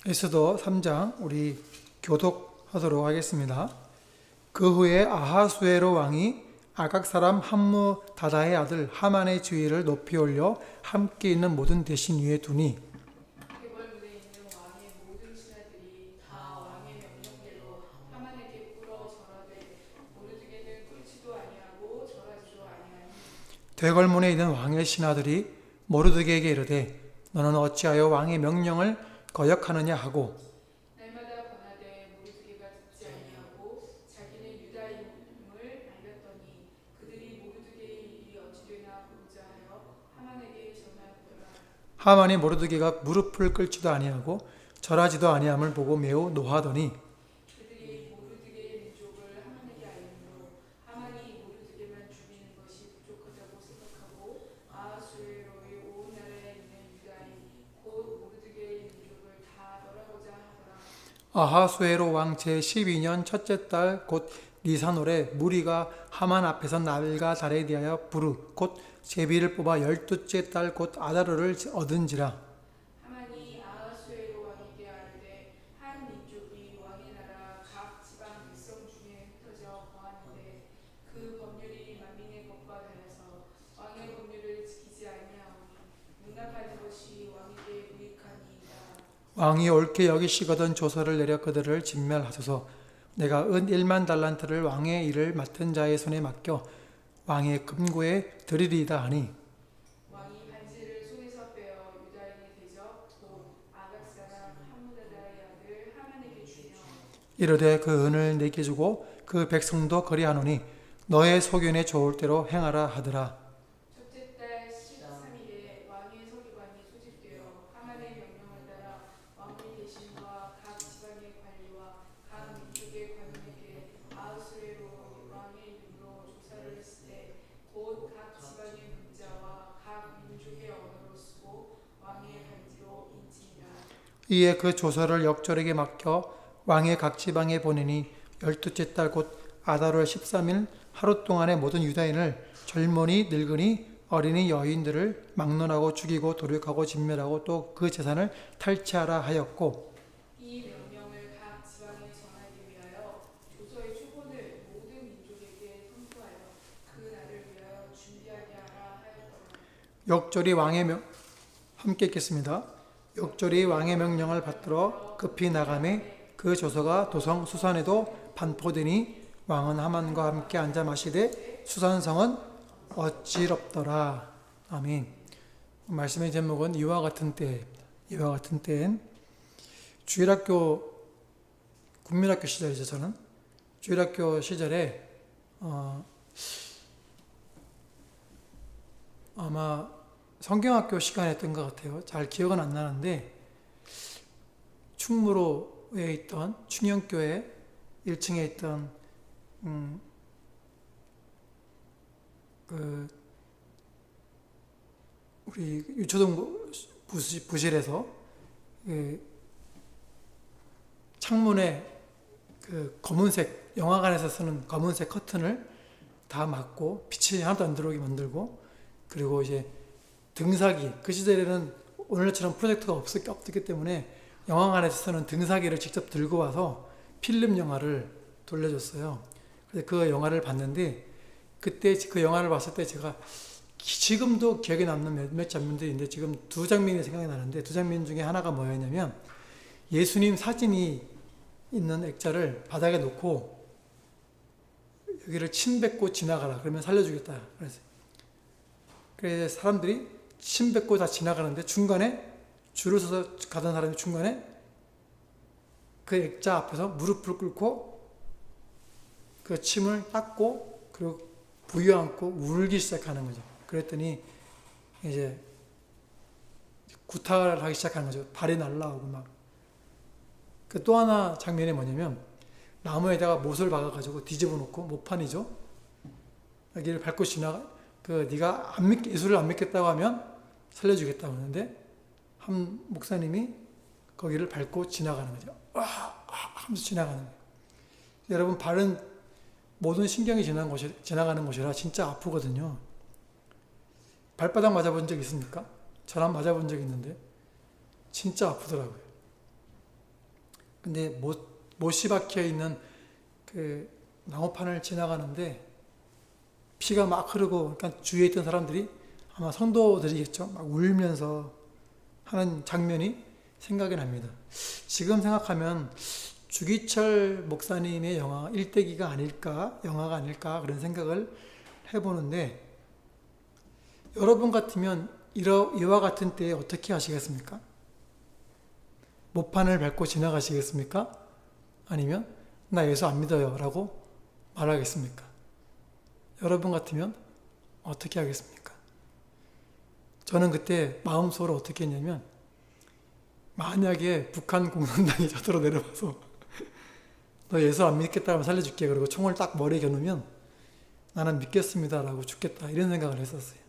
에스더 3장 우리 교독하도록 하겠습니다. 그 후에 아하수에로 왕이 아각 사람 함무다다의 아들 하만의 지위를 높이 올려 함께 있는 모든 대신 위에 두니 대궐문에 있는 왕의 모든 신하들이 다 왕의 명령대로 하만에게 꿇어 절하되 모르드게는 꿇지도 아니하고 절하지도 아니하니 되걸문에 있는 왕의 신하들이 모르드게에게 이르되 너는 어찌하여 왕의 명령을 거역하느냐 하고 날마다 권하되 모르드게가 듣지 아니하고 자기는 유다임을 알렸더니 그들이 모르드게의 일이 어찌 되나 보고자 하여 하만에게 전하였더라. 하만이 모르드게가 무릎을 꿇지도 아니하고 절하지도 아니함을 보고 매우 노하더니 그들이 모르드게의 민족을 하만에게 알림으로 하만이 모르드게만 죽이는 것이 부족하다고 생각하고 아하수에로의 온 나라에 있는 유다인 곧 모르드게의 민족을 다 멸하고자 하더라. 아하수에로 왕 제12년 첫째 달 곧 니산월에 무리가 하만 앞에서 날과 달에 대하여 부르 곧 제비를 뽑아 12째 달 곧 아다르를 얻은지라. 하만이 아하수에로 왕에게 아뢰되 한 민족이 왕의 나라 각 지방 백성 중에 흩어져 거하는데 그 법률이 만민의 법과 달라서 왕의 법률을 지키지 아니하오니 용납하는 것이 왕에게 무익하니이다. 왕이 옳게 여기시거든 조서를 내려 그들을 진멸하소서. 내가 은 1만 달란트를 왕의 일을 맡은 자의 손에 맡겨 왕의 금고에 드리리이다 하니 왕이 반지를 손에서 빼어 유다인의 대적 곧 아각 사람 함무다다의 아들 하만에게 주며 이르되 그 은을 내게 주고 그 백성도 그리하노니 너의 소견에 좋을 대로 행하라 하더라. 첫째 달 13일에 왕의 서기관이 소집되어 하만의 명령을 따라 왕의 대신과 각 지방의 관리와 각 민족의 관원에게 아하수에로 왕의 이름으로 조사를 했을 때 곧 각 지방의 문자와 각 민족의 언어로 쓰고 왕의 반지로 인치니라. 이에 그 조서를 역졸에게 맡겨 왕의 각 지방에 보내니 12째 달 곧 아다롤 13일 하루 동안의 모든 유다인을 젊은이 늙은이 어린이 여인들을 막론하고 죽이고 도륙하고 진멸하고 또 그 재산을 탈취하라 하였고 이 명령을 각 지방에 전하기 위하여 조서의 초본을 모든 민족에게 선포하여 그 날을 위하여 준비하게 하라 하였더라. 역졸이 함께 읽겠습니다. 역졸이 왕의 명령을 받들어 급히 나가매 그 조서가 도성 수산에도 반포되니 왕은 하만과 함께 앉아 마시되 수산성은 어지럽더라. 아멘. 말씀의 제목은 이와 같은 때엔 주일학교 국민학교 시절이죠. 저는 주일학교 시절에 아마 성경학교 시간이었던 것 같아요. 잘 기억은 안 나는데 충무로에 있던 충영교회 1층에 있던 우리 유초동 부실에서 창문에 검은색 영화관에서 쓰는 검은색 커튼을 다 막고 빛이 하나도 안 들어오게 만들고 그리고 이제 등사기 그 시절에는 오늘처럼 프로젝터가 없었기 때문에 영화관에서 쓰는 등사기를 직접 들고 와서 필름 영화를 돌려줬어요. 그래서 그 영화를 봤는데 그때 그 영화를 봤을 때 제가 지금도 기억에 남는 몇몇 장면들인데 지금 두 장면이 생각이 나는데 두 장면 중에 하나가 뭐였냐면 예수님 사진이 있는 액자를 바닥에 놓고 여기를 침 뱉고 지나가라 그러면 살려주겠다 그래서 사람들이 침 뱉고 다 지나가는데 중간에 줄을 서서 가던 사람이 중간에 그 액자 앞에서 무릎을 꿇고 그 침을 닦고 그리고 부여안고 울기 시작하는 거죠. 그랬더니 이제 구타를 하기 시작하는 거죠. 발이 날라오고 막. 그 또 하나 장면이 뭐냐면 나무에다가 못을 박아가지고 뒤집어 놓고 모판이죠. 여기를 밟고 네가 예수를 안 믿겠다고 하면 살려주겠다고 하는데 한 목사님이 거기를 밟고 지나가는 거죠. 하면서 지나가는 거예요. 여러분 발은 모든 신경이 지나가는 곳이라 진짜 아프거든요. 발바닥 맞아본 적 있습니까? 저랑 맞아본 적 있는데 진짜 아프더라고요. 근데 못이 박혀 있는 그 나무판을 지나가는데 피가 막 흐르고, 그러니까 주위에 있던 사람들이 아마 성도들이겠죠. 막 울면서 하는 장면이 생각이 납니다. 지금 생각하면 주기철 목사님의 영화 일대기가 아닐까, 영화가 아닐까 그런 생각을 해보는데, 여러분 같으면 이와 같은 때에 어떻게 하시겠습니까? 못판을 밟고 지나가시겠습니까? 아니면 나 예수 안 믿어요 라고 말하겠습니까? 여러분 같으면 어떻게 하겠습니까? 저는 그때 마음속으로 어떻게 했냐면, 만약에 북한 공산당이 저들어 내려와서 너 예수 안 믿겠다고 하면 살려줄게, 그리고 총을 딱 머리에 겨누면 나는 믿겠습니다 라고 죽겠다, 이런 생각을 했었어요.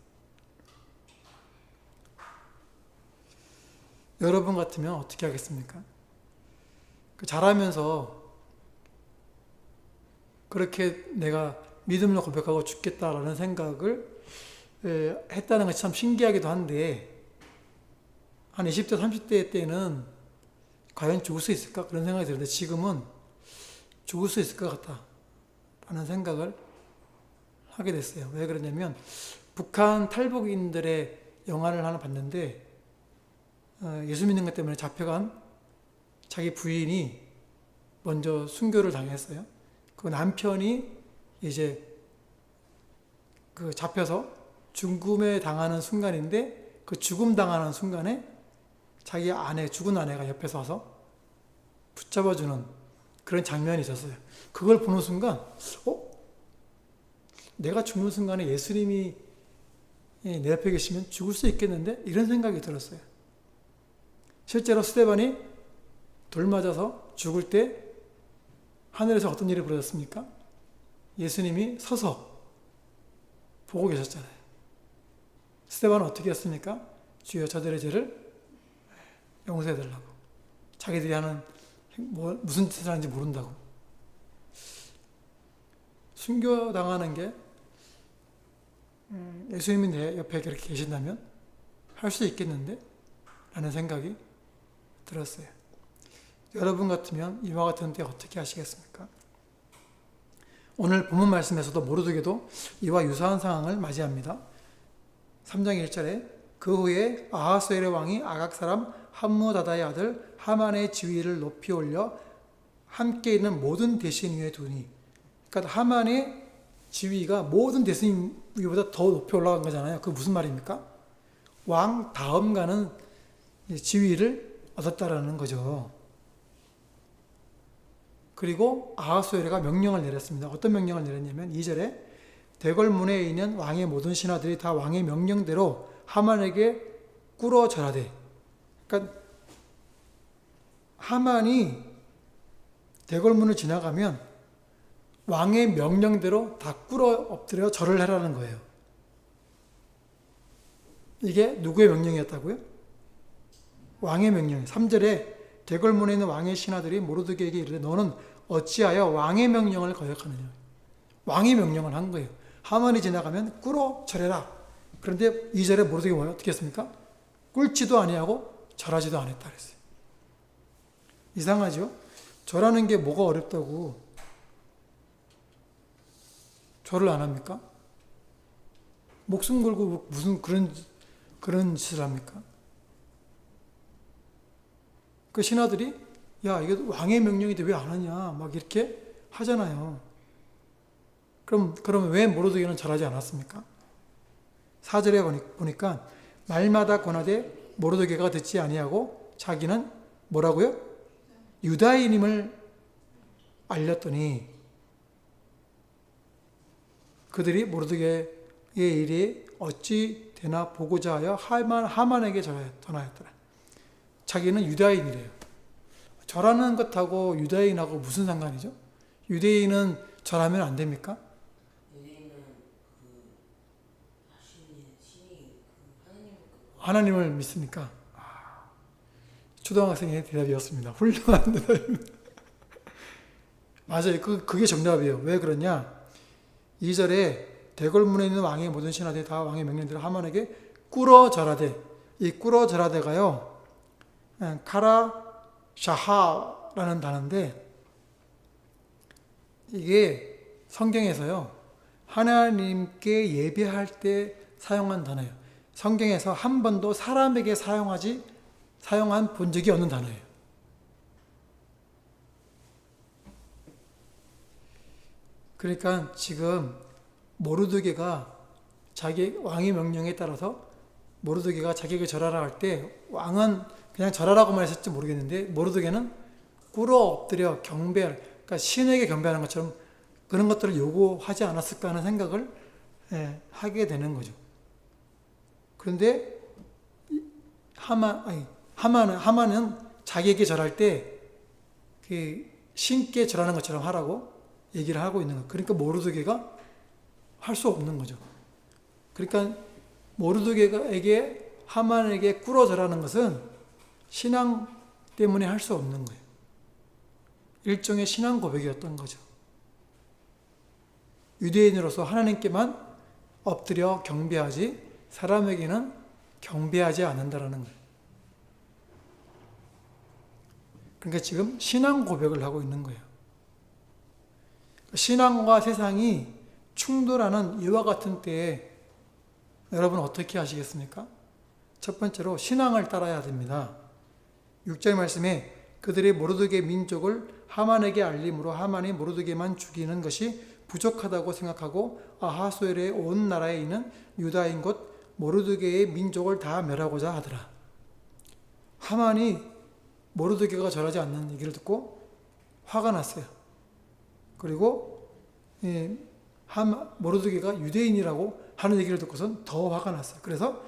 여러분 같으면 어떻게 하겠습니까? 잘하면서 그렇게 내가 믿음을 고백하고 죽겠다라는 생각을 했다는 것이 참 신기하기도 한데, 한 20대, 30대 때는 과연 죽을 수 있을까? 그런 생각이 드는데, 지금은 죽을 수 있을 것 같다 라는 생각을 하게 됐어요. 왜 그러냐면, 북한 탈북인들의 영화를 하나 봤는데, 예수 믿는 것 때문에 잡혀간 자기 부인이 먼저 순교를 당했어요. 그 남편이 이제 그 잡혀서 죽음에 당하는 순간인데, 그 죽음 당하는 순간에 자기 아내, 죽은 아내가 옆에서 와서 붙잡아주는 그런 장면이 있었어요. 그걸 보는 순간, 내가 죽는 순간에 예수님이 내 옆에 계시면 죽을 수 있겠는데? 이런 생각이 들었어요. 실제로 스데반이 돌 맞아서 죽을 때 하늘에서 어떤 일이 벌어졌습니까? 예수님이 서서 보고 계셨잖아요. 스데반은 어떻게 했습니까? 주여 저들의 죄를 용서해달라고. 자기들이 하는 무슨 짓을 하는지 모른다고. 순교당하는 게 예수님이 내 옆에 그렇게 계신다면 할 수 있겠는데? 라는 생각이 들었어요. 여러분 같으면 이와 같은 때 어떻게 하시겠습니까? 오늘 본문 말씀에서도 모르드게도 이와 유사한 상황을 맞이합니다. 3장 1절에 그 후에 아하수에르 왕이 아각 사람 함무다다의 아들 하만의 지위를 높이 올려 함께 있는 모든 대신 위에 두니, 그러니까 하만의 지위가 모든 대신 위보다 더 높이 올라간 거잖아요. 그게 무슨 말입니까? 왕 다음 가는 지위를 얻었다라는 거죠. 그리고 아하수에르가 명령을 내렸습니다. 어떤 명령을 내렸냐면 2절에 대궐문에 있는 왕의 모든 신하들이 다 왕의 명령대로 하만에게 꿇어 절하되, 그러니까 하만이 대궐문을 지나가면 왕의 명령대로 다 꿇어 엎드려 절을 하라는 거예요. 이게 누구의 명령이었다고요? 왕의 명령. 3절에 대궐문에 있는 왕의 신하들이 모르드게에게 이르되 너는 어찌하여 왕의 명령을 거역하느냐. 왕의 명령을 한 거예요. 하만이 지나가면 꿇어 절해라. 그런데 2절에 모르드게가 어떻게 했습니까? 꿇지도 아니하고 절하지도 않았다 그랬어요. 이상하죠? 절하는 게 뭐가 어렵다고 절을 안 합니까? 목숨 걸고 무슨 그런 짓을 합니까? 그 신하들이 야 이게 왕의 명령인데 왜 안 하냐 막 이렇게 하잖아요. 그럼 왜 모르드게는 절하지 않았습니까? 4절에 보니까 말마다 권하되 모르드게가 듣지 아니하고 자기는 뭐라고요? 유다인임을 알렸더니 그들이 모르드게의 일이 어찌 되나 보고자 하여 하만에게 전하였더라. 자기는 유다인이래요. 절하는 것하고 유다인하고 무슨 상관이죠? 유대인은 절하면 안 됩니까? 유대인은 신이 하나님을 믿습니까? 초등학생의 대답이었습니다. 훌륭한 대답입니다. 맞아요. 그게 정답이에요. 왜 그러냐? 2절에 대궐문에 있는 왕의 모든 신하들이 다 왕의 명령대로 하만에게 꿇어 절하되, 이 꿇어 절하되가요 카라 샤하라는 구로라는 단어인데 이게 성경에서요 하나님께 예배할 때 사용한 단어예요. 성경에서 한 번도 사람에게 사용한 본 적이 없는 단어예요. 그러니까 지금 모르드게가 자기 왕의 명령에 따라서 모르드게가 자기에게 절하라 할 때 왕은 그냥 절하라고만 했을지 모르겠는데 모르드게는 꿇어 엎드려 경배할, 그러니까 신에게 경배하는 것처럼 그런 것들을 요구하지 않았을까 하는 생각을 하게 되는 거죠. 그런데 하만은 자기에게 절할 때 그 신께 절하는 것처럼 하라고 얘기를 하고 있는 거예요. 그러니까 모르드게가 할 수 없는 거죠. 그러니까 모르드게에게 하만에게 꿇어 절하는 것은 신앙 때문에 할 수 없는 거예요. 일종의 신앙 고백이었던 거죠. 유대인으로서 하나님께만 엎드려 경배하지 사람에게는 경배하지 않는다라는 거예요. 그러니까 지금 신앙 고백을 하고 있는 거예요. 신앙과 세상이 충돌하는 이와 같은 때에 여러분 어떻게 하시겠습니까? 첫 번째로 신앙을 따라야 됩니다. 6절 말씀에 그들이 모르드게 민족을 하만에게 알림으로 하만이 모르드게만 죽이는 것이 부족하다고 생각하고 아하수엘의 온 나라에 있는 유다인 곧 모르드게의 민족을 다 멸하고자 하더라. 하만이 모르드게가 절하지 않는 얘기를 듣고 화가 났어요. 그리고 모르드게가 유대인이라고 하는 얘기를 듣고선 더 화가 났어요. 그래서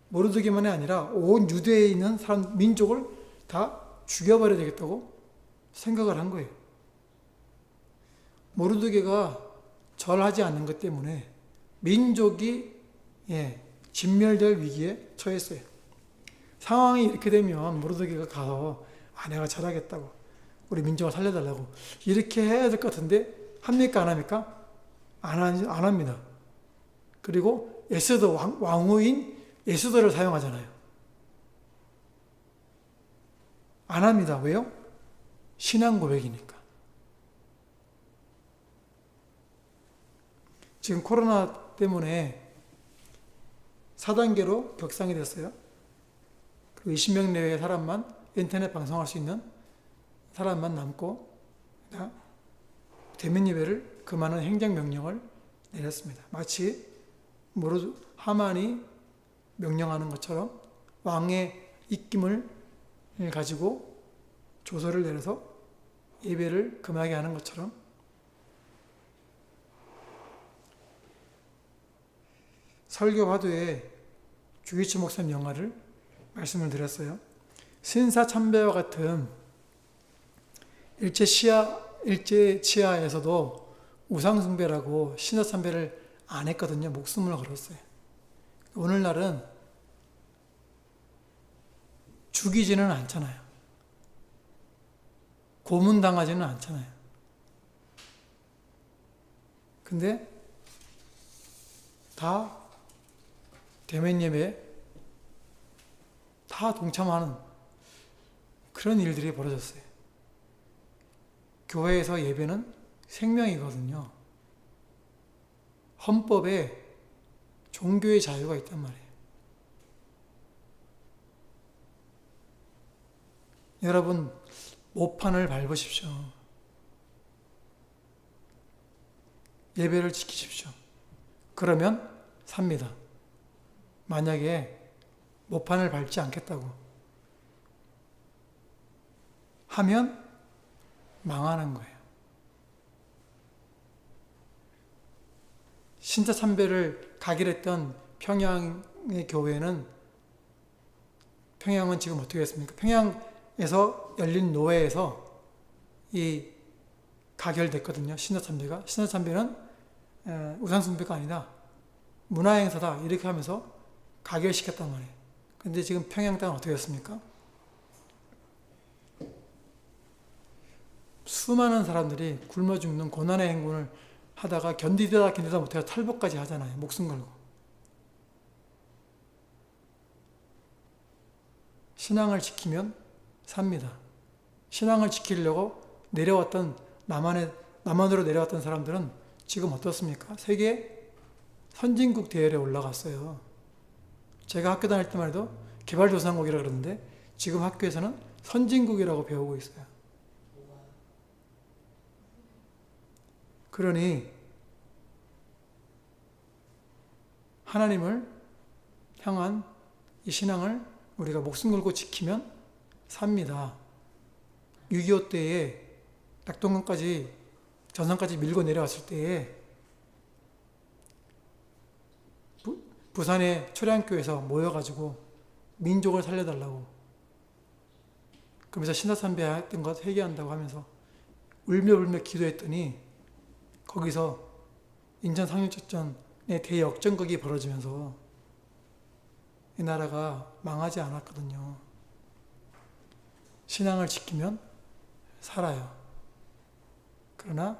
모르드게만이 아니라 온 유대에 있는 사람 민족을 다 죽여버려야 되겠다고 생각을 한 거예요. 모르드게가 절하지 않는 것 때문에 민족이 진멸될 위기에 처했어요. 상황이 이렇게 되면 모르드게가 가서 내가 절하겠다고 우리 민족을 살려달라고 이렇게 해야 될 것 같은데 합니까 안 합니까? 안 합니다. 그리고 에스더 왕후인 에스더를 사용하잖아요. 안 합니다. 왜요? 신앙 고백이니까. 지금 코로나 때문에 4단계로 격상이 됐어요. 그리고 20명 내외의 사람만 인터넷 방송할 수 있는 사람만 남고 대면 예배를 금하는 행정명령을 내렸습니다. 마치 하만이 명령하는 것처럼 왕의 입김을 가지고 조서를 내려서 예배를 금하게 하는 것처럼 설교 화두에 주기치 목사님 영화를 말씀을 드렸어요. 신사참배와 같은 일제 치하에서도 우상숭배라고 신사참배를 안 했거든요. 목숨을 걸었어요. 오늘날은 죽이지는 않잖아요. 고문당하지는 않잖아요. 근데 다 대면 예배에 다 동참하는 그런 일들이 벌어졌어요. 교회에서 예배는 생명이거든요. 헌법에 종교의 자유가 있단 말이에요. 여러분, 모판을 밟으십시오. 예배를 지키십시오. 그러면 삽니다. 만약에 모판을 밟지 않겠다고 하면 망하는 거예요. 신사참배를 가기로 했던 평양의 교회는 평양은 지금 어떻게 했습니까? 평양에서 열린 노회에서 이 가결됐거든요. 신사참배가. 신사참배는 우상숭배가 아니다. 문화행사다. 이렇게 하면서 가결시켰단 말이에요. 근데 지금 평양 땅은 어떻게 됐습니까? 수많은 사람들이 굶어 죽는 고난의 행군을 하다가 견디다 못해서 탈북까지 하잖아요. 목숨 걸고. 신앙을 지키면 삽니다. 신앙을 지키려고 내려왔던 남한으로 내려왔던 사람들은 지금 어떻습니까? 세계 선진국 대열에 올라갔어요. 제가 학교 다닐 때만 해도 개발도상국이라 그러는데 지금 학교에서는 선진국이라고 배우고 있어요. 그러니 하나님을 향한 이 신앙을 우리가 목숨 걸고 지키면 삽니다. 6.25 때에 낙동강까지 전선까지 밀고 내려왔을 때에 부산의 초량교에서 모여가지고 민족을 살려달라고 그러면서 신사참배 했던 것 회개한다고 하면서 울며 기도했더니 거기서 인천 상륙작전의 대역전극이 벌어지면서 이 나라가 망하지 않았거든요. 신앙을 지키면 살아요. 그러나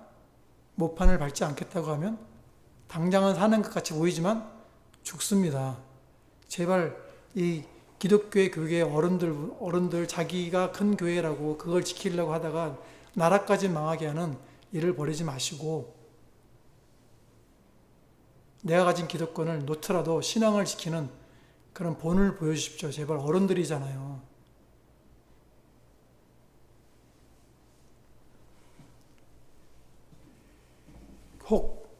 모판을 밟지 않겠다고 하면 당장은 사는 것 같이 보이지만 죽습니다. 제발 이 기독교의 교회 어른들 자기가 큰 교회라고 그걸 지키려고 하다가 나라까지 망하게 하는 일을 벌이지 마시고 내가 가진 기득권을 놓더라도 신앙을 지키는 그런 본을 보여주십시오. 제발 어른들이잖아요. 혹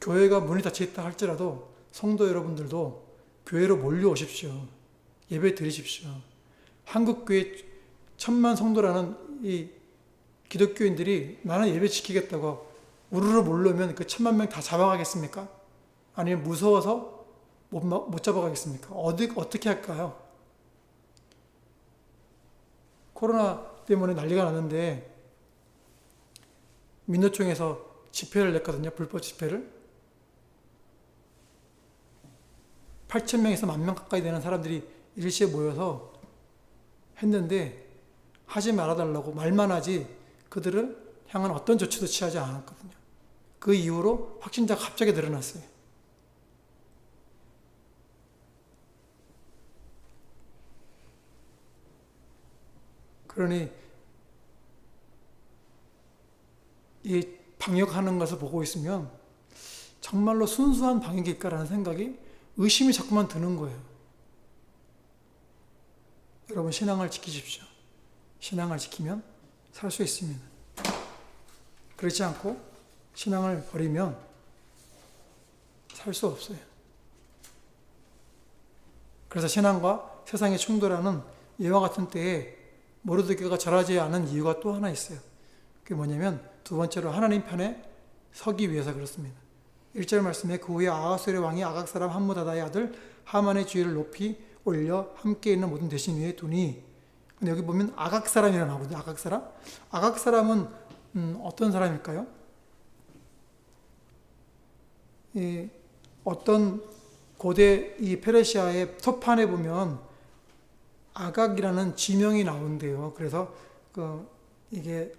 교회가 문이 닫혀 있다 할지라도 성도 여러분들도 교회로 몰려오십시오. 예배 드리십시오. 한국교회 1000만 성도라는 이 기독교인들이 나는 예배 지키겠다고 우르르 몰려오면 그 1000만 명 다 잡아가겠습니까? 아니면 무서워서 못 잡아가겠습니까? 어떻게 할까요? 코로나 때문에 난리가 났는데 민노총에서 집회를 냈거든요. 불법 집회를. 8,000명에서 10,000명 가까이 되는 사람들이 일시에 모여서 했는데 하지 말아달라고 말만 하지 그들을 향한 어떤 조치도 취하지 않았거든요. 그 이후로 확진자가 갑자기 늘어났어요. 그러니 이 방역하는 것을 보고 있으면 정말로 순수한 방역일까라는 생각이 의심이 자꾸만 드는 거예요. 여러분 신앙을 지키십시오. 신앙을 지키면 살 수 있습니다. 그렇지 않고 신앙을 버리면 살 수 없어요. 그래서 신앙과 세상의 충돌하는 이와 같은 때에 모르드게가 절하지 않은 이유가 또 하나 있어요. 그게 뭐냐면 두 번째로 하나님 편에 서기 위해서 그렇습니다. 1절 말씀에 그 후에 아하수의 왕이 아각 사람 함무다다의 아들 하만의 주의를 높이 올려 함께 있는 모든 대신 위에 두니. 근데 여기 보면 아각 사람이라 나오거든요. 아각 사람. 아각 사람은 어떤 사람일까요? 어떤 고대 이 페르시아의 토판에 보면 아각이라는 지명이 나온대요. 그래서 이게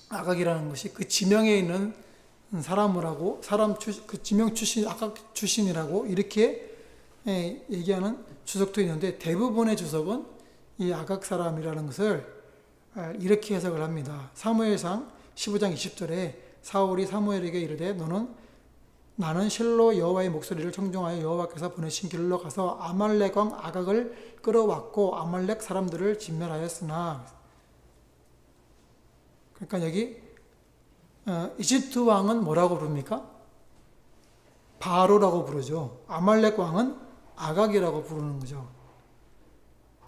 아각이라는 것이 그 지명에 있는 사람이라고 그 지명 출신 아각 출신이라고 이렇게 얘기하는 주석도 있는데 대부분의 주석은 이 아각 사람이라는 것을 이렇게 해석을 합니다. 사무엘상 15장 20절에 사울이 사무엘에게 이르되 나는 실로 여호와의 목소리를 청종하여 여호와께서 보내신 길로 가서 아말렉 왕 아각을 끌어왔고 아말렉 사람들을 진멸하였으나. 그러니까 여기 이집트 왕은 뭐라고 부릅니까? 바로라고 부르죠. 아말렉 왕은 아각이라고 부르는 거죠.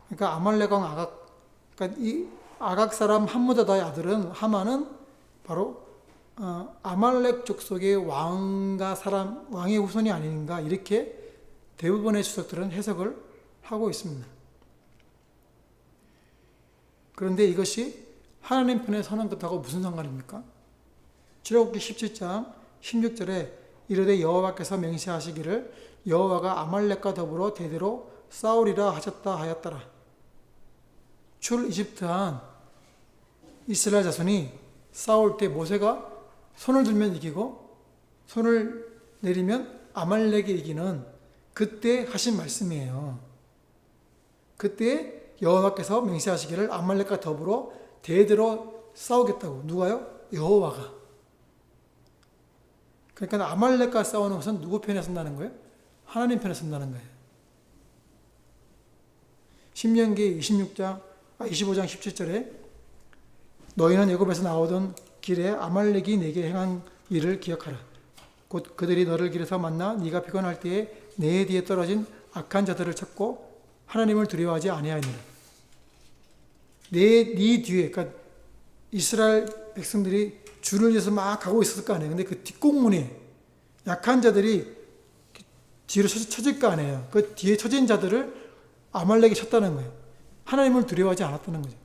그러니까 아말렉 왕 아각, 그러니까 이 아각 사람 함무다다의 아들은 하만은 바로 아말렉 족속의 왕의 후손이 아닌가 이렇게 대부분의 주석들은 해석을 하고 있습니다. 그런데 이것이 하나님 편에 서는 것하고 무슨 상관입니까? 출애굽기 17장 16절에 이르되 여호와께서 맹세하시기를 여호와가 아말렉과 더불어 대대로 싸우리라 하셨다 하였더라. 출이집트한 이스라엘 자손이 싸울 때 모세가 손을 들면 이기고 손을 내리면 아말렉이 이기는 그때 하신 말씀이에요. 그때 여호와께서 맹세하시기를 아말렉과 더불어 대대로 싸우겠다고. 누가요? 여호와가. 그러니까 아말렉과 싸우는 것은 누구 편에 선다는 거예요? 하나님 편에 선다는 거예요. 신명기 25장 17절에 너희는 애굽에서 나오던 길에 아말렉이 내게 행한 일을 기억하라. 곧 그들이 너를 길에서 만나 네가 피곤할 때에 내 뒤에 떨어진 악한 자들을 찾고 하나님을 두려워하지 아니하였느라. 네 뒤에, 그러니까 이스라엘 백성들이 줄을 이어서 막 가고 있었을 거 아니에요. 근데 그 뒷공문에 약한 자들이 뒤로 쳐질 거 아니에요. 그 뒤에 쳐진 자들을 아말렉이 쳤다는 거예요. 하나님을 두려워하지 않았다는 거죠.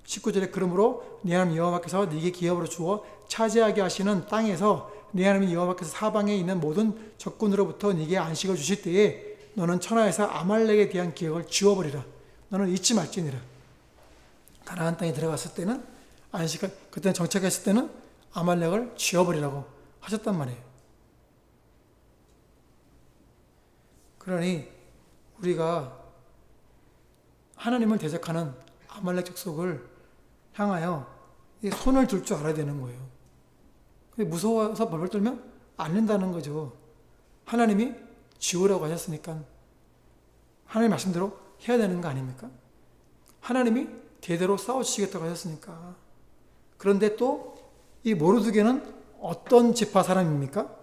19절에 그러므로 네 하나님 여호와께서 네게 기업으로 주어 차지하게 하시는 땅에서 네 하나님 여호와께서 사방에 있는 모든 적군으로부터 네게 안식을 주실 때에 너는 천하에서 아말렉에 대한 기억을 지워버리라. 너는 잊지 말지니라. 가나안 땅에 들어갔을 때는 그때는 정착했을 때는 아말렉을 지워버리라고 하셨단 말이에요. 그러니 우리가 하나님을 대적하는 아말렉 족속을 향하여 손을 들 줄 알아야 되는 거예요. 무서워서 벌벌 떨면 안 된다는 거죠. 하나님이 지우라고 하셨으니까 하나님 말씀대로 해야 되는 거 아닙니까? 하나님이 대대로 싸워주시겠다고 하셨으니까. 그런데 또 이 모르드게는 어떤 지파 사람입니까?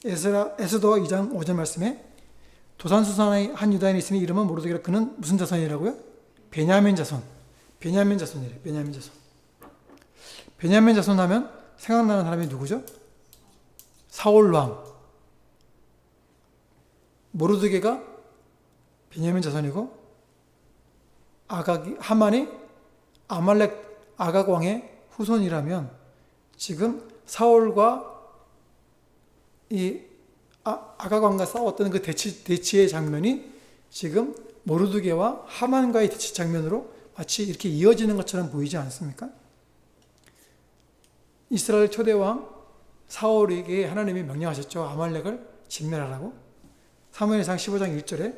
에스더가 2장 5절 말씀에 도산수산의 한 유다인이 있으니 이름은 모르드게라. 그는 무슨 자손이라고요? 베냐민 자손. 베냐민 자손이래요. 베냐민 자손. 베냐민 자손 하면 생각나는 사람이 누구죠? 사울 왕. 모르드게가 베냐민 자손이고 하만이 아말렉 아각 왕의 후손이라면 지금 사울과 이 아각 왕과 싸웠던 그 대치의 장면이 지금 모르드게와 하만과의 대치 장면으로 마치 이렇게 이어지는 것처럼 보이지 않습니까? 이스라엘 초대왕 사울에게 하나님이 명령하셨죠. 아말렉을 진멸하라고. 사무엘상 15장 1절에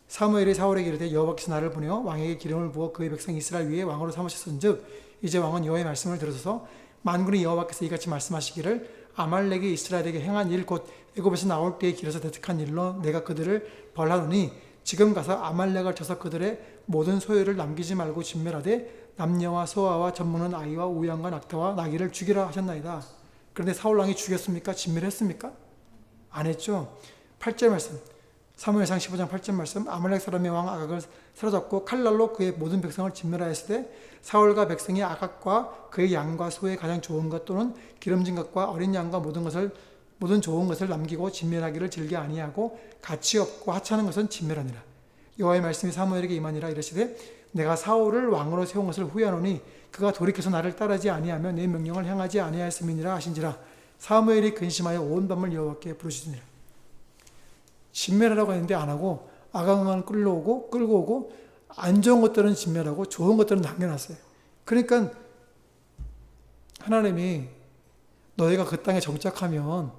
사무엘이 사울에게 이르되 여호와께서 나를 보내어 왕에게 기름을 부어 그의 백성 이스라엘 위에 왕으로 삼으셨은즉 이제 왕은 여호와의 말씀을 들으소서. 만군의 여호와께서 이같이 말씀하시기를 아말렉이 이스라엘에게 행한 일 곧 애굽에서 나올 때에 길에서 대적한 일로 내가 그들을 벌하노니 지금 가서 아말렉을 쳐서 그들의 모든 소유를 남기지 말고 진멸하되 남녀와 소아와 젖먹는 아이와 우양과 낙타와 나귀를 죽이라 하셨나이다. 그런데 사울왕이 죽였습니까? 진멸했습니까? 안 했죠. 8절 말씀 사무엘상 15장 8절 말씀 아말렉 사람의 왕 아각을 사로잡고 칼날로 그의 모든 백성을 진멸하였을 때 사울과 백성이 아각과 그의 양과 소의 가장 좋은 것 또는 기름진 것과 어린 양과 모든 좋은 것을 남기고 진멸하기를 즐겨 아니하고 가치 없고 하찮은 것은 진멸하니라. 여호와의 말씀이 사무엘에게 임하니라. 이르시되 내가 사울을 왕으로 세운 것을 후회하노니 그가 돌이켜서 나를 따르지 아니하며 내 명령을 행하지 아니하였음이니라 하신지라. 사무엘이 근심하여 온 밤을 여호와께 부르시니라. 진멸하라고 했는데 안 하고 아각만 끌고 오고 안 좋은 것들은 진멸하고 좋은 것들은 남겨놨어요. 그러니까 하나님이 너희가 그 땅에 정착하면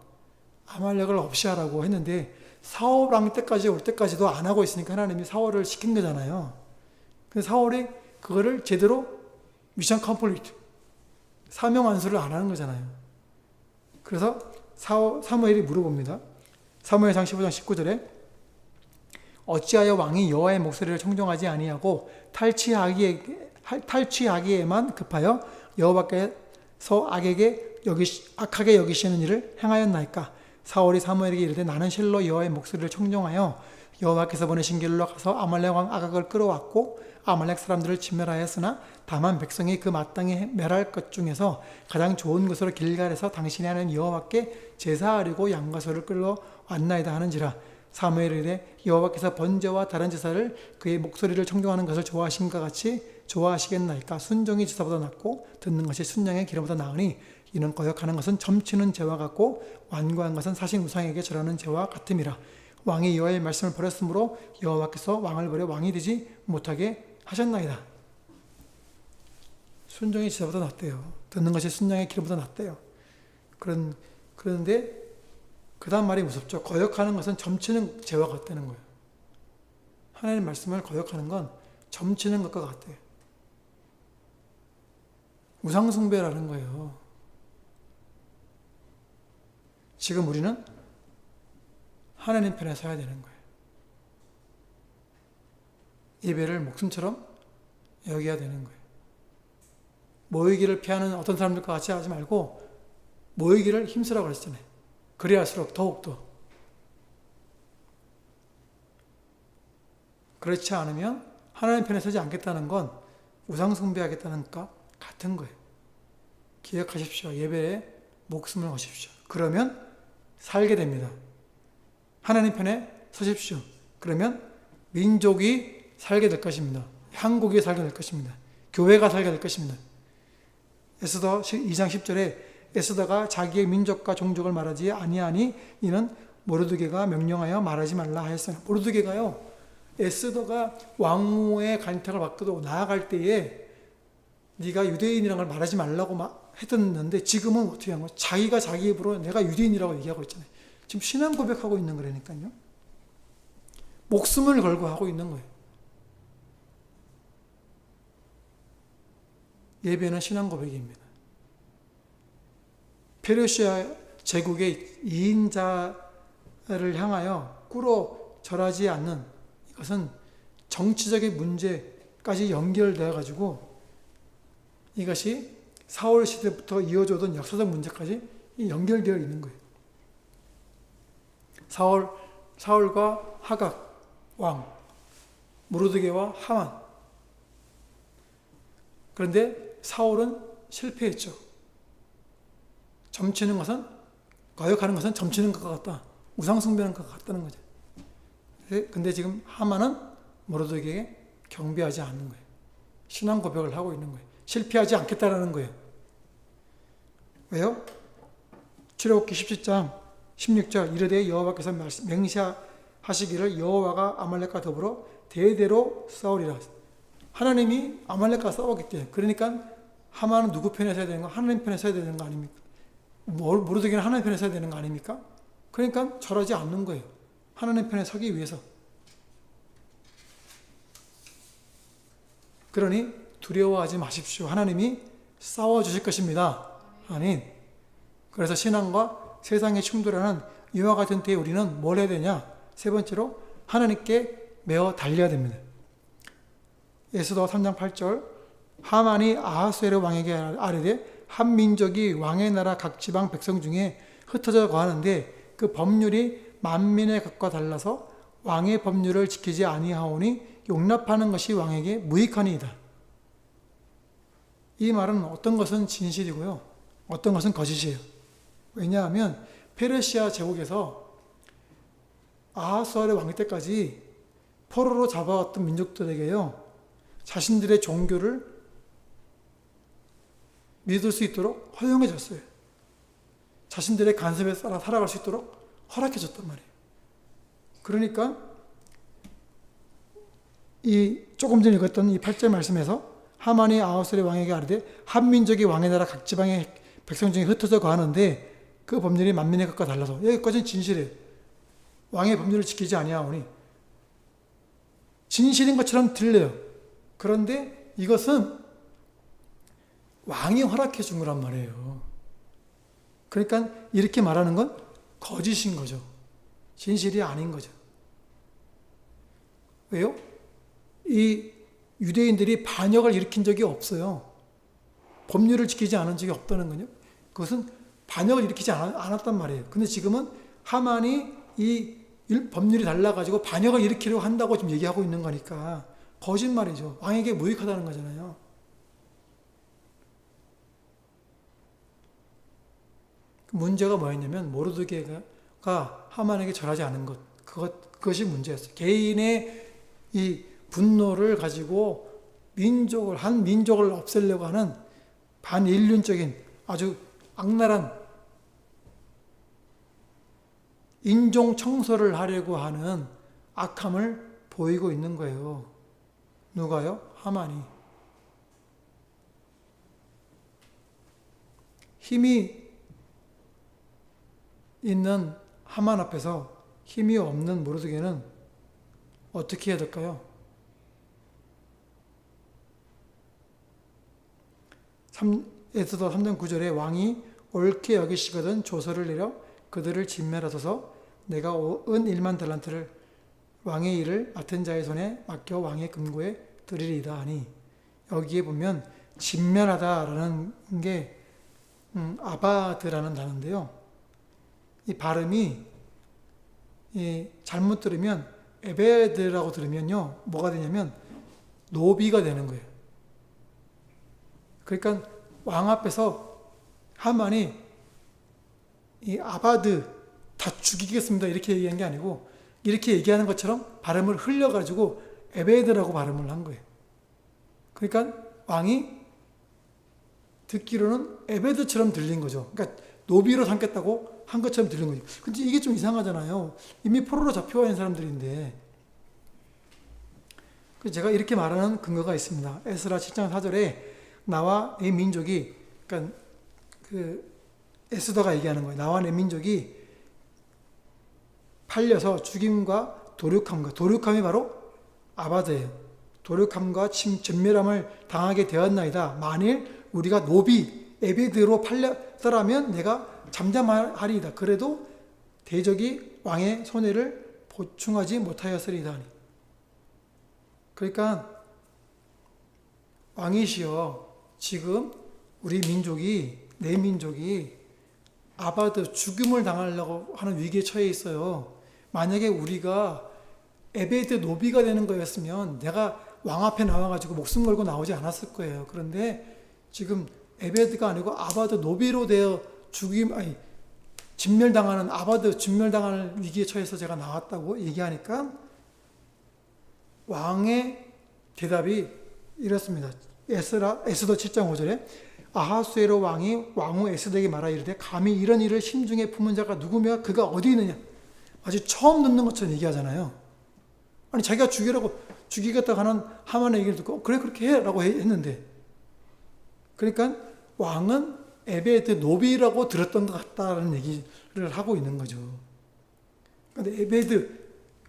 아말렉을 없이 하라고 했는데 사울 왕 때까지 올 때까지도 안 하고 있으니까 하나님이 사울을 시킨 거잖아요. 근데 사울이 그거를 제대로 미션 컴플리트 사명 완수를 안 하는 거잖아요. 그래서 사무엘이 물어봅니다. 사무엘상 15장 19절에 어찌하여 왕이 여호와의 목소리를 청종하지 아니하고 탈취하기에만 급하여 여호와께서 악하게 여기시는 일을 행하였나이까. 사울이 사무엘에게 이르되 나는 실로 여호와의 목소리를 청종하여 여호와께서 보내신 길로 가서 아말렉 왕 아각을 끌어왔고 아말렉 사람들을 진멸하였으나 다만 백성이 그 마땅히 멸할 것 중에서 가장 좋은 것으로 길갈에서 당신이 하는 여호와께 제사하려고 양과 소를 끌어왔나이다 하는지라. 사무엘이 이르되 여호와께서 번제와 다른 제사를 그의 목소리를 청종하는 것을 좋아하신 것 같이 좋아하시겠나이까. 순종이 제사보다 낫고 듣는 것이 순양의 기름보다 나으니 이는 거역하는 것은 점치는 죄와 같고 완고한 것은 사신 우상에게 절하는 죄와 같음이라. 왕이 여호와의 말씀을 버렸으므로 여호와께서 왕을 버려 왕이 되지 못하게 하셨나이다. 순종이 제사보다 낫대요. 듣는 것이 순양의 기름보다 낫대요. 그런데 그 다음 말이 무섭죠. 거역하는 것은 점치는 죄와 같다는 거예요. 하나님 말씀을 거역하는 건 점치는 것과 같아요. 우상숭배라는 거예요. 지금 우리는 하나님 편에 서야 되는 거예요. 예배를 목숨처럼 여겨야 되는 거예요. 모이기를 피하는 어떤 사람들과 같이 하지 말고 모이기를 힘쓰라고 그랬잖아요. 그래야할수록 더욱더. 그렇지 않으면 하나님 편에 서지 않겠다는 건 우상숭배하겠다는 것과 같은 거예요. 기억하십시오. 예배에 목숨을 거십시오. 그러면 살게 됩니다. 하나님 편에 서십시오. 그러면 민족이 살게 될 것입니다. 한국이 살게 될 것입니다. 교회가 살게 될 것입니다. 에스더 2장 10절에 에스더가 자기의 민족과 종족을 말하지 아니하니 이는 모르드게가 명령하여 말하지 말라 하였으나, 모르드게가요, 에스더가 왕후의 간택을 받고도 나아갈 때에 네가 유대인이라는 걸 말하지 말라고 했었는데 지금은 어떻게 한 거야? 자기가 자기 입으로 내가 유대인이라고 얘기하고 있잖아요. 지금 신앙 고백하고 있는 거라니까요. 목숨을 걸고 하고 있는 거예요. 예배는 신앙 고백입니다. 페르시아 제국의 이인자를 향하여 꿇어 절하지 않는 이것은 정치적인 문제까지 연결되어 가지고 이것이 사울 시대부터 이어져오던 역사적 문제까지 연결되어 있는 거예요. 사울과 하각 왕, 모르드게와 하만. 그런데 사울은 실패했죠. 점치는 것은, 거역하는 것은 점치는 것과 같다. 우상숭배하는 것과 같다는 거죠. 근데 지금 하만은 모르드게에게 경배하지 않는 거예요. 신앙 고백을 하고 있는 거예요. 실패하지 않겠다라는 거예요. 왜요? 출애굽기 17장 16절 이르되 여호와께서 맹세하시기를 여호와가 아말렉과 더불어 대대로 싸우리라. 하나님이 아말렉과 싸우겠대요. 그러니까 하만은 누구 편에 서야 되는 거? 하나님 편에 서야 되는 거 아닙니까? 모르드게는 하나님 편에 서야 되는 거 아닙니까? 그러니까 절하지 않는 거예요. 하나님 편에 서기 위해서. 그러니 두려워하지 마십시오. 하나님이 싸워주실 것입니다. 아멘. 그래서 신앙과 세상의 충돌하는 이와 같은 때에 우리는 뭘 해야 되냐? 세 번째로 하나님께 매어 달려야 됩니다. 에스더 3장 8절 하만이 아하수에로 왕에게 아뢰되 한 민족이 왕의 나라 각 지방 백성 중에 흩어져 거하는데 그 법률이 만민의 것과 달라서 왕의 법률을 지키지 아니하오니 용납하는 것이 왕에게 무익하니이다. 이 말은 어떤 것은 진실이고요, 어떤 것은 거짓이에요. 왜냐하면 페르시아 제국에서 아하수아의 왕 때까지 포로로 잡아왔던 민족들에게요, 자신들의 종교를 믿을 수 있도록 허용해 줬어요. 자신들의 간섭에 따라 살아갈 수 있도록 허락해 줬단 말이에요. 그러니까 이 조금 전에 읽었던 이 8절 말씀에서 하만이 아하수의 왕에게 아뢰되 한 민족이 왕의 나라 각 지방의 백성 중에 흩어져 거하는데 그 법률이 만민의 것과 달라서, 여기까지는 진실이에요. 왕의 법률을 지키지 아니하오니 진실인 것처럼 들려요. 그런데 이것은 왕이 허락해 준 거란 말이에요. 그러니까 이렇게 말하는 건 거짓인 거죠. 진실이 아닌 거죠. 왜요? 이 유대인들이 반역을 일으킨 적이 없어요. 법률을 지키지 않은 적이 없다는 거요. 그것은 반역을 일으키지 않았단 말이에요. 근데 지금은 하만이 이 법률이 달라가지고 반역을 일으키려고 한다고 지금 얘기하고 있는 거니까 거짓말이죠. 왕에게 무익하다는 거잖아요. 문제가 뭐였냐면 모르드게가 하만에게 절하지 않은 것, 그것이 문제였어요. 개인의 이 분노를 가지고 한 민족을 없애려고 하는 반인륜적인 아주 악랄한 인종 청소를 하려고 하는 악함을 보이고 있는 거예요. 누가요? 하만이. 힘이 있는 하만 앞에서 힘이 없는 모르드게는 어떻게 해야 될까요? 에스더 3장 9절에 왕이 옳게 여기시거든 조서를 내려 그들을 진멸하소서. 내가 은 1만 달란트를 왕의 일을 맡은 자의 손에 맡겨 왕의 금고에 드리리이다 하니, 여기에 보면 진멸하다라는 게 아바드라는 단어인데요. 이 발음이 잘못 들으면 에베드라고 들으면요 뭐가 되냐면 노비가 되는 거예요. 그러니까 왕 앞에서 하만이 이 아바드 다 죽이겠습니다 이렇게 얘기한 게 아니고, 이렇게 얘기하는 것처럼 발음을 흘려가지고 에베드라고 발음을 한 거예요. 그러니까 왕이 듣기로는 에베드처럼 들린 거죠. 그러니까 노비로 삼겠다고 한 것처럼 들린 거죠. 근데 이게 좀 이상하잖아요. 이미 포로로 잡혀와 있는 사람들인데. 제가 이렇게 말하는 근거가 있습니다. 에스라 7장 4절에 나와 내 민족이, 그러니까 에스더가 얘기하는 거예요. 나와 내 민족이 팔려서 죽임과 도륙함이 바로 아바드예요. 도륙함과 전멸함을 당하게 되었나이다. 만일 우리가 노비 에베드로 팔렸더라면 내가 잠잠하리이다. 그래도 대적이 왕의 손해를 보충하지 못하였으리이다. 그러니까 왕이시여, 지금 우리 민족이, 내 민족이 아바드 죽음을 당하려고 하는 위기에 처해 있어요. 만약에 우리가 에베드 노비가 되는 거였으면 내가 왕 앞에 나와가지고 목숨 걸고 나오지 않았을 거예요. 그런데 지금 에베드가 아니고 아바드 노비로 되어 진멸당하는, 아바드 진멸당하는 위기에 처해서 제가 나왔다고 얘기하니까 왕의 대답이 이렇습니다. 에스더 7장 5절에 아하수에로 왕이 왕후 에스더에게 말하 이르되 감히 이런 일을 심중에 품은 자가 누구며 그가 어디 있느냐. 아주 처음 듣는 것처럼 얘기하잖아요. 아니 자기가 죽이겠다고 하는 하만의 얘기를 듣고 그래 그렇게 해라고 했는데, 그러니까 왕은 에베드 노비라고 들었던 것 같다는 얘기를 하고 있는 거죠. 그런데 에베드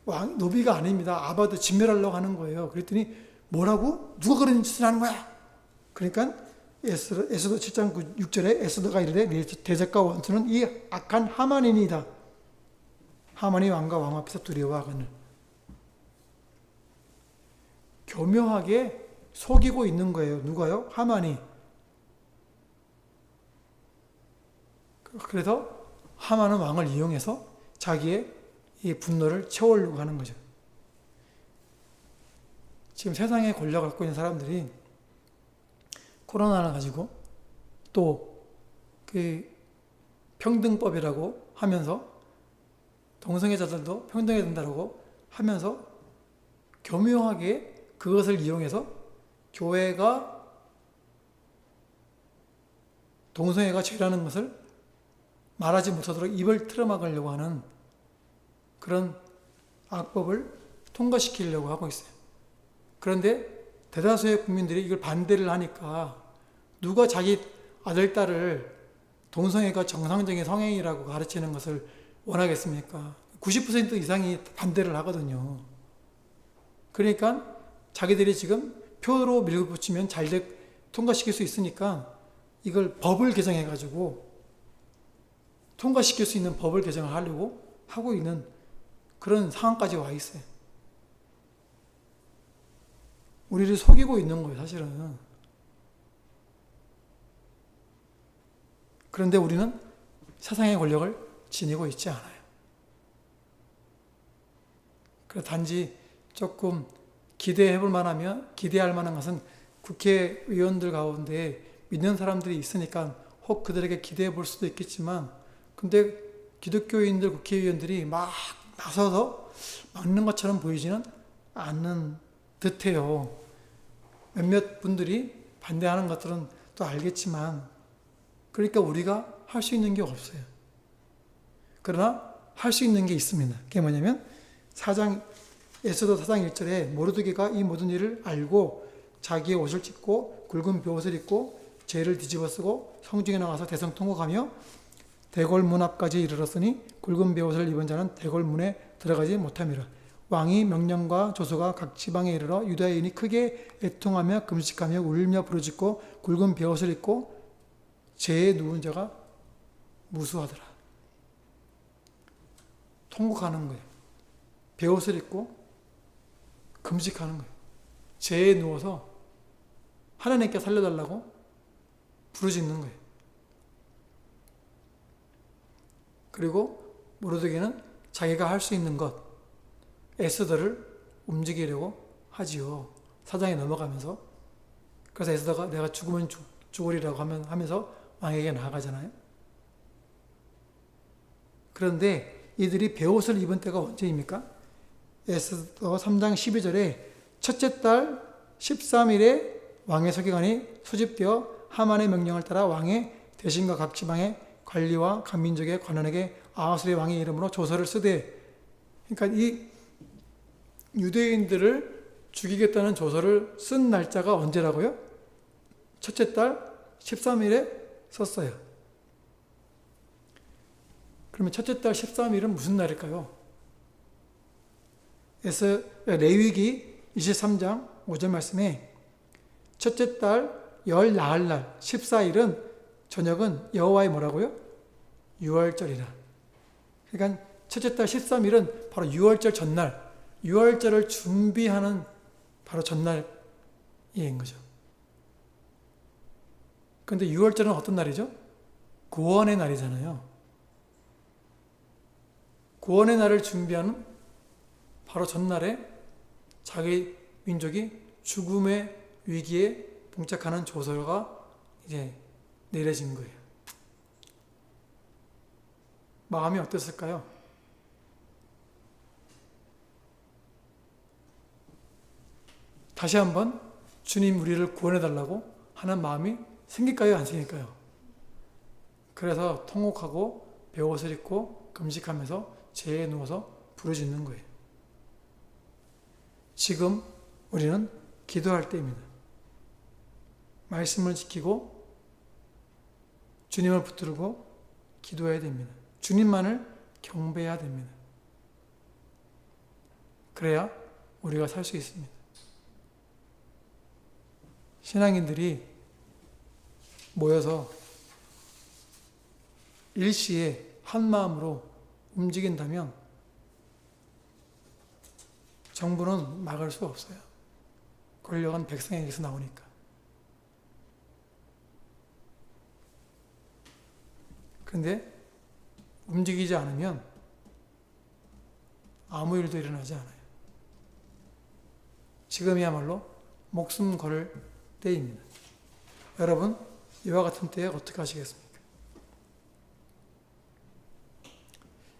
왕 노비가 아닙니다. 아바드 진멸하려고 하는 거예요. 그랬더니 뭐라고? 누가 그런 짓을 하는 거야? 그러니까 에스더 7장 6절에 에스더가 이르되 네 대적과 원수는 이 악한 하만이니이다. 하만이 왕과 왕 앞에서 두려워하거늘. 교묘하게 속이고 있는 거예요. 누가요? 하만이. 그래서 하만은 왕을 이용해서 자기의 이 분노를 채우려고 하는 거죠. 지금 세상에 권력을 갖고 있는 사람들이 코로나를 가지고 또 그 평등법이라고 하면서 동성애자들도 평등해야 된다고 하면서 교묘하게 그것을 이용해서 교회가 동성애가 죄라는 것을 말하지 못하도록 입을 틀어막으려고 하는 그런 악법을 통과시키려고 하고 있어요. 그런데 대다수의 국민들이 이걸 반대를 하니까 누가 자기 아들, 딸을 동성애가 정상적인 성행이라고 가르치는 것을 원하겠습니까? 90% 이상이 반대를 하거든요. 그러니까 자기들이 지금 표로 밀어붙이면 잘 통과시킬 수 있으니까 이걸 법을 개정해가지고 통과시킬 수 있는 법을 개정을 하려고 하고 있는 그런 상황까지 와 있어요. 우리를 속이고 있는 거예요, 사실은. 그런데 우리는 세상의 권력을 지니고 있지 않아요. 그래서 단지 조금 기대할 만한 것은 국회의원들 가운데 믿는 사람들이 있으니까 혹 그들에게 기대해 볼 수도 있겠지만, 근데 기독교인들 국회의원들이 막 나서서 막는 것처럼 보이지는 않는 듯해요. 몇몇 분들이 반대하는 것들은 또 알겠지만, 그러니까 우리가 할 수 있는 게 없어요. 그러나 할 수 있는 게 있습니다. 그게 뭐냐면 에스더 4장 1절에 모르드게가 이 모든 일을 알고 자기의 옷을 찢고 굵은 벼옷을 입고 죄를 뒤집어 쓰고 성중에 나가서 대성 통곡하며 대궐문 앞까지 이르렀으니 굵은 벼옷을 입은 자는 대궐문에 들어가지 못함이라. 왕이 명령과 조서가 각 지방에 이르러 유다인이 크게 애통하며 금식하며 울며 부르짖고 굵은 베옷을 입고 재에 누운 자가 무수하더라. 통곡하는 거예요. 베옷을 입고 금식하는 거예요. 재에 누워서 하나님께 살려달라고 부르짖는 거예요. 그리고 모르드게는 자기가 할 수 있는 것, 에스더를 움직이려고 하지요. 사장에 넘어가면서. 그래서 에스더가 내가 죽으면 죽으리라고 하면서 왕에게 나아가잖아요. 그런데 이들이 베옷을 입은 때가 언제입니까? 에스더 3장 12절에 첫째 달 13일에 왕의 서기관이 소집되어 하만의 명령을 따라 왕의 대신과 각 지방의 관리와 각 민족의 관원에게 아하수의 왕의 이름으로 조서를 쓰되, 그러니까 이 유대인들을 죽이겠다는 조서를 쓴 날짜가 언제라고요? 첫째 달 13일에 썼어요. 그러면 첫째 달 13일은 무슨 날일까요? 레위기 23장 5절 말씀에 첫째 달 열 나흘날 14일은 저녁은 여호와의 뭐라고요? 유월절이라. 그러니까 첫째 달 13일은 바로 유월절 전날, 유월절을 준비하는 바로 전날인 거죠. 그런데 유월절은 어떤 날이죠? 구원의 날이잖아요. 구원의 날을 준비하는 바로 전날에 자기 민족이 죽음의 위기에 봉착하는 조서가 이제 내려진 거예요. 마음이 어땠을까요? 다시 한번 주님 우리를 구원해달라고 하는 마음이 생길까요? 안 생길까요? 그래서 통곡하고 베옷을 입고 금식하면서 재에 누워서 부르짖는 거예요. 지금 우리는 기도할 때입니다. 말씀을 지키고 주님을 붙들고 기도해야 됩니다. 주님만을 경배해야 됩니다. 그래야 우리가 살 수 있습니다. 신앙인들이 모여서 일시에 한 마음으로 움직인다면 정부는 막을 수 없어요. 권력은 백성에게서 나오니까. 그런데 움직이지 않으면 아무 일도 일어나지 않아요. 지금이야말로 목숨 걸을 때입니다. 여러분, 이와 같은 때에 어떻게 하시겠습니까?